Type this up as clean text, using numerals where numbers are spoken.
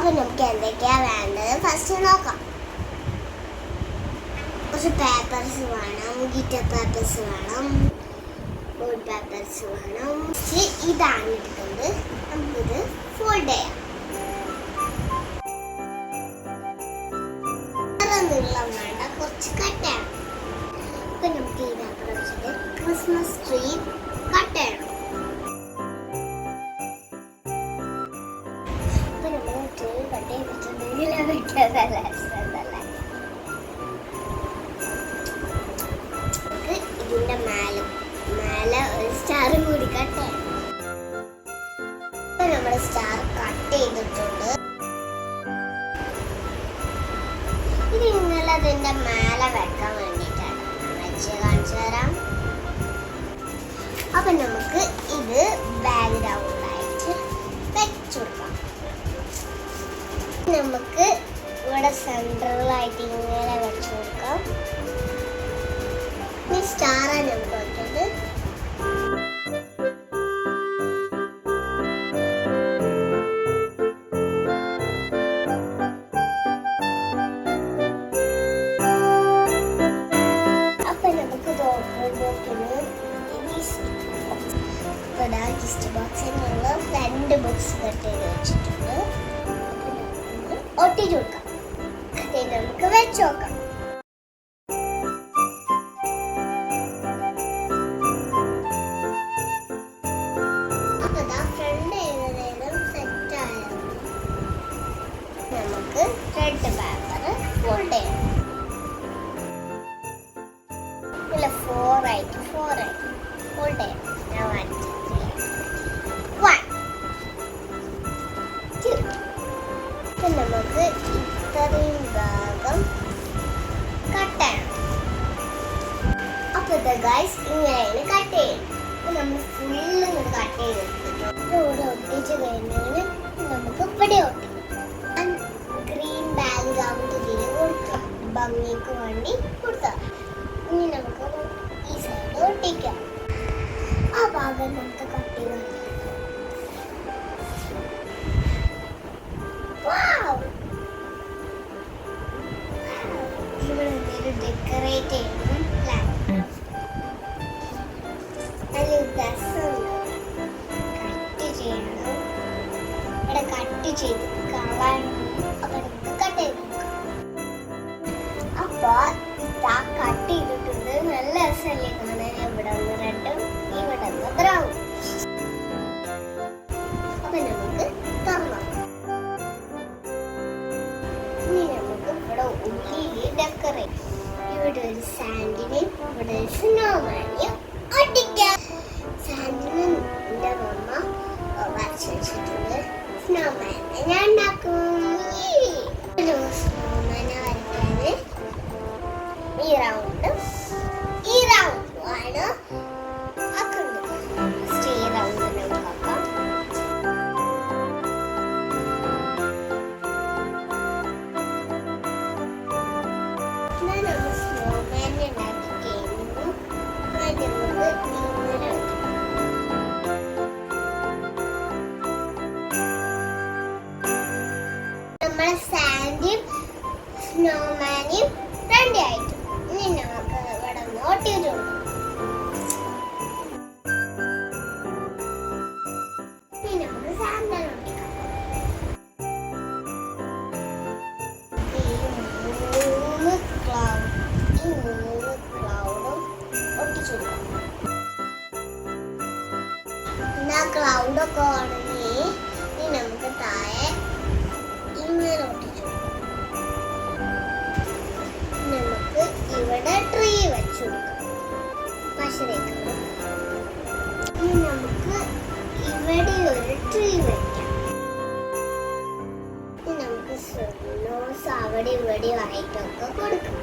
അപ്പോൾ നമുക്ക് എന്തൊക്കെയാണ് വേണ്ടത് ഫസ്റ്റ് നോക്കാം. കുറച്ച് പേപ്പേഴ്സ് വേണം, ഗിറ്റർ പേപ്പേഴ്സ് വേണം, ബോർഡ് പേപ്പേഴ്സ് വേണം. ഇതാണ് എടുക്കുന്നത്. നമുക്കിത് ഫോൾഡ് ചെയ്യാം. നീളം വേണ്ട, കുറച്ച് കട്ട് ചെയ്യണം. അപ്പം നമുക്ക് ഈ പേപ്പർ വെച്ചിട്ട് ക്രിസ്മസ് ട്രീ കട്ട് ചെയ്യണം. അപ്പം നമ്മൾ ട്രീ കട്ട് ചെയ്തിട്ടുണ്ടെങ്കിൽ വെക്കാതല്ലേ ഇതിന്റെ മേലെ ഒരു സ്റ്റാർ കൂടി കട്ട് ചെയ്യണം. ഇപ്പൊ നമ്മുടെ സ്റ്റാർ കട്ട് ചെയ്തിട്ടുണ്ട്. ഇത് ഇന്നലെ അതിന്റെ മേലെ വെക്കാൻ വേണ്ടിയിട്ടാണ് വെച്ച് കാണിച്ചു തരാം. അപ്പൊ നമുക്ക് ഇത് ബാക്ക്ഗ്രൗണ്ട് ആയിട്ട് വെച്ചു കൊടുക്കാം. നമുക്ക് ഇവിടെ സെൻട്രലായിട്ട് ഇങ്ങനെ വെച്ചു കൊടുക്കാം. സ്റ്റാറാണ് നമുക്ക് വെക്കുന്നത്. അപ്പൊ നമുക്ക് ഗിഫ്റ്റ് ബോക്സിനുള്ള 2 ബുക്സ് കട്ട് ചെയ്ത് വെച്ചിട്ടുണ്ട്. ഒട്ടിച്ചു കൊടുക്കാം. നമുക്ക് വെച്ച് നോക്കാം. നമുക്ക് റെഡ് പേപ്പർ ഫോൾഡ് ചെയ്യണം. ഇല്ല 4 ആയിട്ട് ഫോൾഡ് ചെയ്യണം. 1 2 നമുക്ക് ഇത്രയും ഭാഗം കട്ട് ചെയ്യണം. അപ്പോൾ ഗൈസ് ഇങ്ങനെയാണ് കട്ട് ചെയ്യുന്നത്. നമ്മൾ ഫുള്ള് കട്ട് ചെയ്തിട്ടുണ്ട്. ഇവിടെ ഒട്ടിച്ച് കഴിഞ്ഞാൽ നമുക്ക് ഇവിടെ ഒട്ടിക്കാം. ഗ്രീൻ ബാക്ക്ഗ്രൗണ്ട് ഇതിന് കൊടുക്കാം, ഭംഗിക്ക് വേണ്ടി കൊടുക്കാം. ഇനി നമുക്ക് ഈ സൈഡ് ഒട്ടിക്കാം. ആ ഭാഗം നമുക്ക് കട്ട് ചെയ്ത് ഇവിടെ എന്തെങ്കിലും ഡെക്കറേറ്റ് ചെയ്യണം. കട്ട് ചെയ്യണം. ഇവിടെ കട്ട് ചെയ്ത് കളയണം. അപ്പൊ ഇതാ കട്ട് ചെയ്തിട്ടുണ്ട്. നല്ല രസമല്ലേ കാണാൻ. ഇവിടെ ഒന്ന് റെഡും ഇവിടെ ഒന്ന് ബ്രൗൺ. അപ്പൊ നമുക്ക് തുറന്നാം. ഇനി നമുക്ക് ഇവിടെ ഉള്ളിൽ ഡെക്കറേറ്റ്. ഇവിടെ ഒരു സാൻഡിനെയും ഇവിടെ ഒരു സ്നോമാനെയും ഒട്ടിക്കാം. സാൻഡിനെ അമ്മ വരച്ച് വെച്ചിട്ടുണ്ട്. സ്നോമാനെ ഞാൻ ഉണ്ടാക്കും. സ്നോമാനെ വരയ്ക്കാന് ഈ റൗണ്ട് ആണ് ആക്കുന്നത്. ഈ റൗണ്ട് നമുക്ക് ആക്കാം. നമ്മൾ സ്നോമാനെ ഉണ്ടാക്കി കഴിഞ്ഞു. നമുക്ക് ഇങ്ങനെ നമ്മളെ സാൻഡിയും സ്നോമാനും റെഡി ആയിട്ട്. ഇനി നമുക്ക് ഇവിടെ ഒട്ടിച്ചു കൊടുക്കാം. ഇനി നമുക്ക് സാൻഡൽ ഒട്ടിക്കാം. ഈ 3 ക്ലൗഡും ഒട്ടിച്ചു കൊടുക്കാം. ക്ലൗഡൊക്കെ ഉണങ്ങി ഇനി നമുക്ക് താഴെ ഇങ്ങനെ ഒട്ടിച്ചു. നമുക്ക് ഇവിടെ ട്രീ വെച്ചു കൊടുക്കാം. പശരേക്കണം. ഇനി നമുക്ക് ഇവിടെ ഒരു ട്രീ വെക്കാം. ഇനി നമുക്ക് സ്നോസ് അവിടെ ഇവിടെ ആയിട്ടൊക്കെ കൊടുക്കാം.